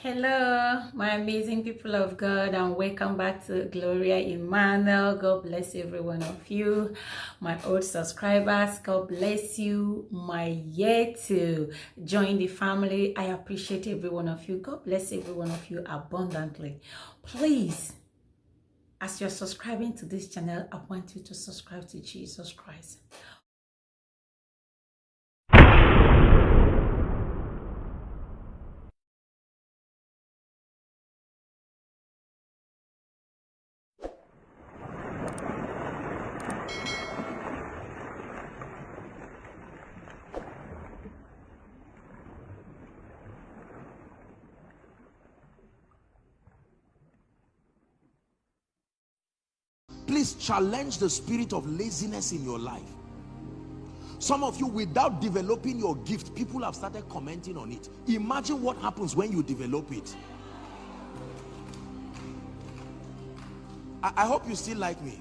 Hello, my amazing people of God, and welcome back to Gloria Emmanuel. God bless every one of you. My old subscribers, God bless you. My yet to join the family, I appreciate every one of you. God bless every one of you abundantly. Please, as you're subscribing to this channel, I want you to subscribe to Jesus Christ. Please challenge the spirit of laziness in your life. Some of you, without developing your gift, people have started commenting on it. Imagine what happens when you develop it. I hope you still like me.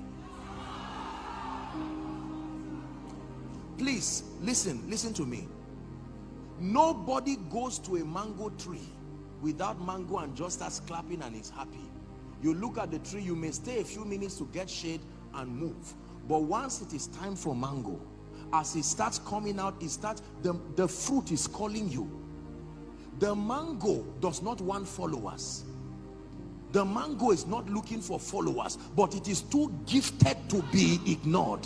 Please listen to me. Nobody goes to a mango tree without mango and just starts clapping and is happy. You look at the tree, you may stay a few minutes to get shade and move, but once it is time for mango, as it starts coming out, the fruit is calling you. The mango does not want followers. The mango is not looking for followers, but it is too gifted to be ignored.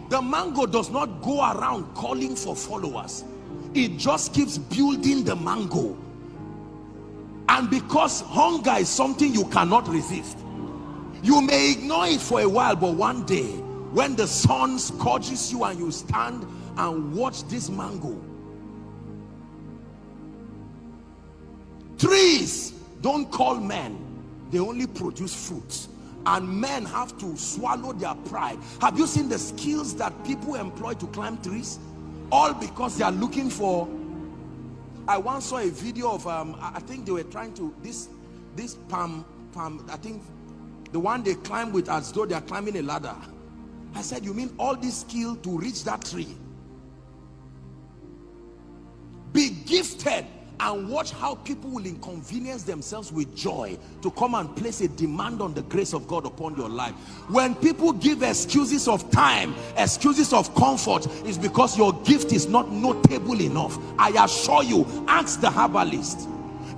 The mango does not go around calling for followers. It just keeps building the mango. And because hunger is something you cannot resist, you may ignore it for a while, but one day when the sun scorches you and you stand and watch this mango. Trees don't call men, they only produce fruits, and men have to swallow their pride. Have you seen the skills that people employ to climb trees? All because they are looking for. I once saw a video of I think they were trying to this palm, I think the one they climb with as though they are climbing a ladder. I said, you mean all this skill to reach that tree? Be gifted and watch how people will inconvenience themselves with joy to come and place a demand on the grace of God upon your life. When people give excuses of time, excuses of comfort, is because your gift is not notable enough. I assure you, ask the herbalist.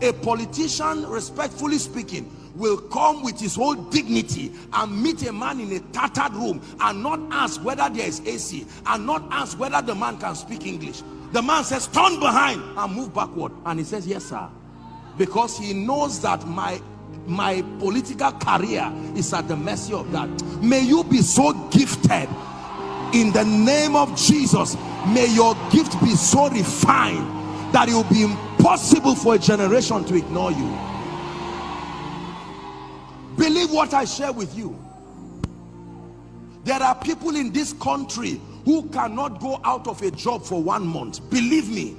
A politician, respectfully speaking, will come with his whole dignity and meet a man in a tattered room and not ask whether there is AC and not ask whether the man can speak English. The man says, turn behind and move backward, and he says, yes sir, because he knows that my political career is at the mercy of that. May you be so gifted in the name of Jesus. May your gift be so refined that it will be impossible for a generation to ignore you. Believe what I share with you. There are people in this country who cannot go out of a job for 1 month. Believe me.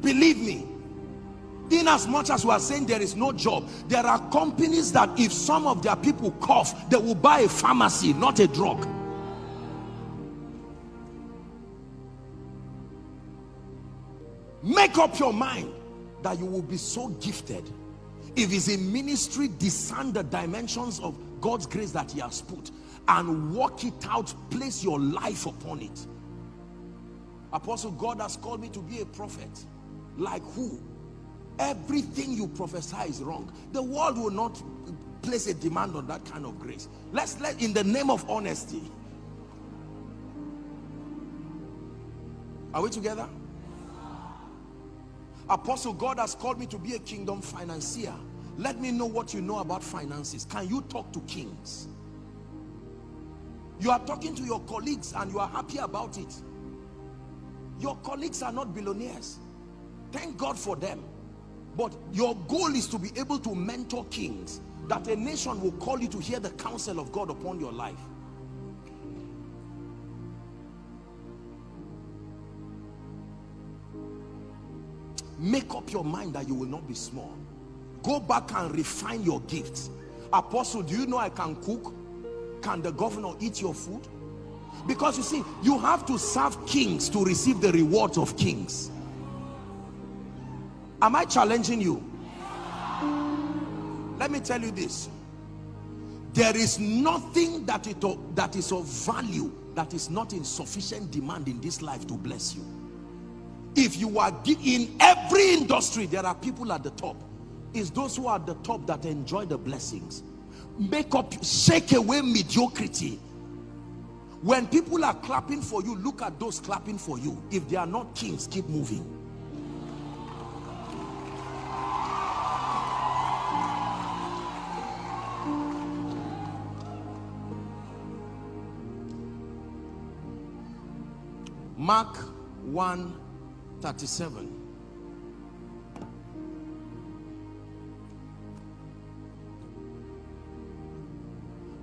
Believe me. In as much as we are saying there is no job, there are companies that if some of their people cough, they will buy a pharmacy, not a drug. Make up your mind that you will be so gifted. If it's a ministry, discern the dimensions of God's grace that he has put and work it out. Place your life upon it. Apostle, God has called me to be a prophet. Like who? Everything you prophesy is wrong. The world will not place a demand on that kind of grace. Let's in the name of honesty. Are we together? Apostle, God has called me to be a kingdom financier. Let me know what you know about finances. Can you talk to kings? You are talking to your colleagues and you are happy about it. Your colleagues are not billionaires. Thank God for them. But your goal is to be able to mentor kings, that a nation will call you to hear the counsel of God upon your life. Make up your mind that you will not be small. Go back and refine your gifts. Apostle, do you know I can cook? Can the governor eat your food? Because you see, you have to serve kings to receive the rewards of kings. Am I challenging you? Let me tell you this. There is nothing that is of value that is not in sufficient demand in this life to bless you. If you are in every industry, there are people at the top. It's those who are at the top that enjoy the blessings. Shake away mediocrity. When people are clapping for you, look at those clapping for you. If they are not kings, keep moving. Mark 1:37.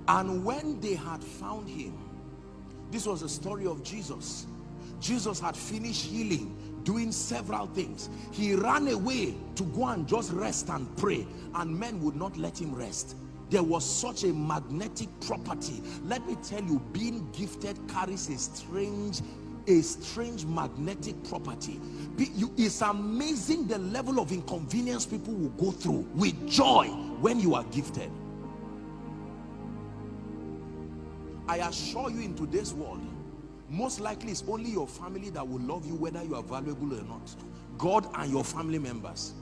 And when they had found him, this was a story of Jesus. Jesus had finished healing, doing several things. He ran away to go and just rest and pray, and men would not let him rest. There was such a magnetic property. Let me tell you, being gifted carries a strange magnetic property. It's amazing the level of inconvenience people will go through with joy when you are gifted. I assure you, in today's world, most likely it's only your family that will love you whether you are valuable or not. God and your family members.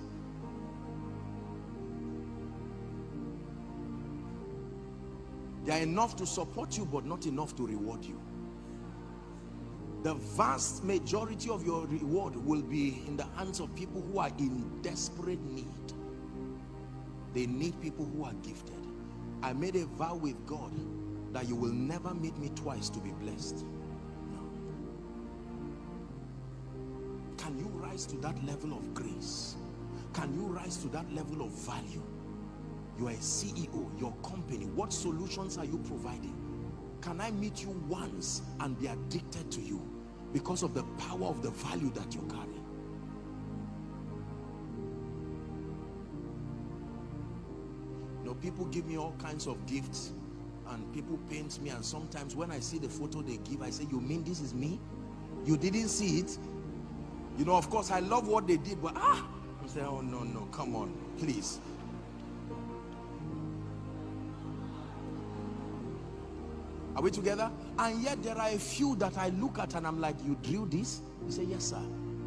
They are enough to support you, but not enough to reward you. The vast majority of your reward will be in the hands of people who are in desperate need. They need people who are gifted. I made a vow with God that you will never meet me twice to be blessed. No. Can you rise to that level of grace? Can you rise to that level of value? You are a CEO, your company, what solutions are you providing? Can I meet you once and be addicted to you because of the power of the value that you carry? You know, people give me all kinds of gifts and people paint me, and sometimes when I see the photo they give, I say, you mean this is me? You didn't see it? You know, of course I love what they did, but I say, oh no, come on, please. Are we together? And yet there are a few that I look at and I'm like, you drew this? You say, yes sir.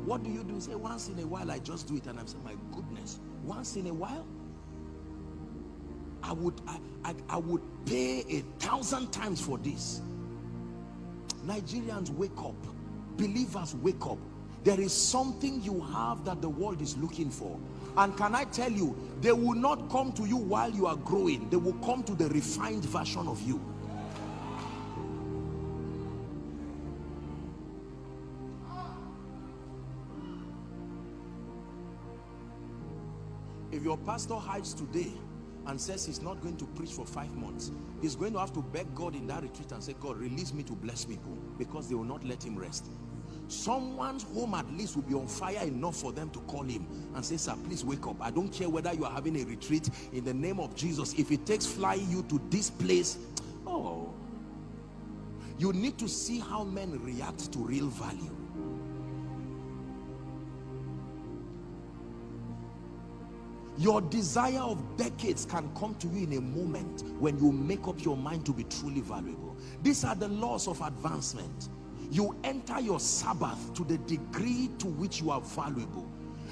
What do you do? You say, once in a while I just do it. And I'm saying, my goodness, once in a while? I would pay 1,000 times for this. Nigerians, wake up. Believers, wake up. There is something you have that the world is looking for. And can I tell you, they will not come to you while you are growing. They will come to the refined version of you. If your pastor hides today and says he's not going to preach for 5 months, he's going to have to beg God in that retreat and say, God, release me to bless people, because they will not let him rest. Someone's home at least will be on fire enough for them to call him and say, sir, please wake up. I don't care whether you are having a retreat, in the name of Jesus. If it takes flying you to this place, oh, you need to see how men react to real value. Your desire of decades can come to you in a moment when you make up your mind to be truly valuable. These are the laws of advancement. You enter your Sabbath to the degree to which you are valuable.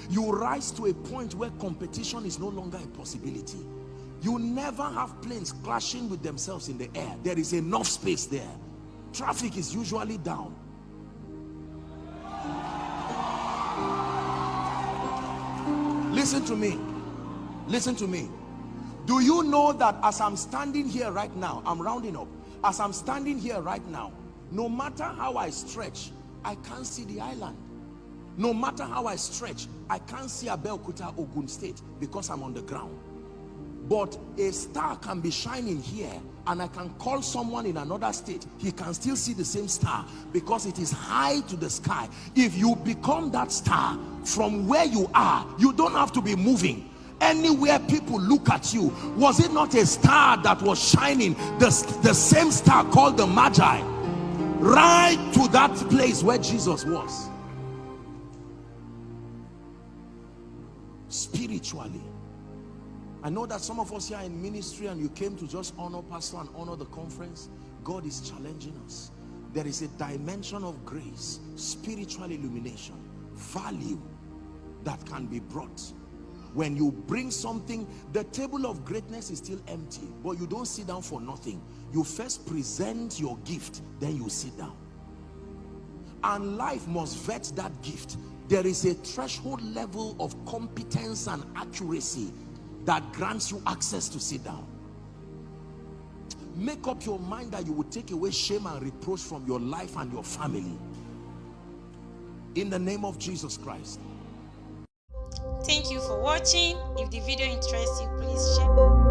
You rise to a point where competition is no longer a possibility. You never have planes crashing with themselves in the air. There is enough space there. Traffic is usually down. Listen to me. Listen to me. Do you know that as I'm standing here right now, I'm rounding up, as I'm standing here right now, no matter how I stretch, I can't see the island. No matter how I stretch, I can't see Abeokuta, Ogun State, because I'm on the ground. But a star can be shining here, and I can call someone in another state. He can still see the same star because it is high to the sky. If you become that star from where you are, you don't have to be moving. Anywhere people look at you, was it not a star that was shining, the same star called the Magi, right to that place where Jesus was? spiritually. I know that some of us here are in ministry and you came to just honor pastor and honor the conference. God is challenging us. There is a dimension of grace, spiritual illumination, value that can be brought. When you bring something, the table of greatness is still empty, but you don't sit down for nothing. You first present your gift, then you sit down. And life must vet that gift. There is a threshold level of competence and accuracy that grants you access to sit down. Make up your mind that you will take away shame and reproach from your life and your family. In the name of Jesus Christ. Thank you for watching. If the video interests you, please share.